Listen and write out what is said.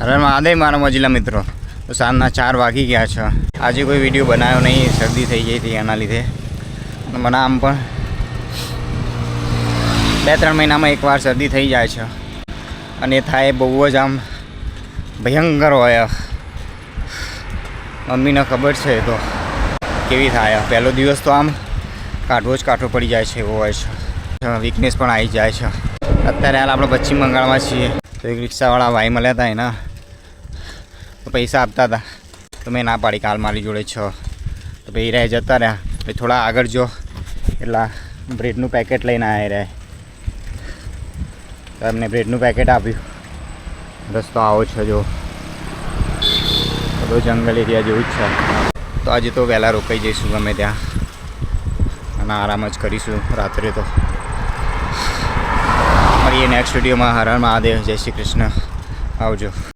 હર મહાદેવ મારા મોજીલા મિત્રો. તો સાંજના 4 વાગી ગયા છે. આજે કોઈ વિડીયો બનાવ્યો નહીં, શરદી થઈ ગઈ હતી એના લીધે. મને આમ પણ 2-3 મહિનામાં એકવાર શરદી થઈ જાય છે અને એ થાય બહુ જ આમ ભયંકર હોય. મમ્મીને ખબર છે તો કેવી થાય. પહેલો દિવસ તો આમ કાઢવો જ કાઢવો પડી જાય છે એવો હોય છે. વીકનેસ પણ આવી જાય છે. અત્યારે હાલ આપણે પશ્ચિમ બંગાળમાં છીએ. તો એક રિક્ષાવાળા ભાઈ મળ્યા હતા એના તો પૈસા આપતા હતા. તો મેં ના પાડી કાલ મારી જોડે છે. તો ભાઈ રહે જતા રહ્યા. ભાઈ થોડા આગળ જો એટલા બ્રેડનું પેકેટ લઈને આવી રહ્યા. તો એમને બ્રેડનું પેકેટ આપ્યું. રસ્તો આવો છે જો, બધો જંગલ એરિયા જેવું જ છે. તો આજે તો વહેલા રોકાઈ જઈશું ગમે ત્યાં અને આરામ જ કરીશું રાત્રે. તો મળીએ નેક્સ્ટ વિડીયોમાં. હર હર મહાદેવ. જય શ્રી કૃષ્ણ. આવજો.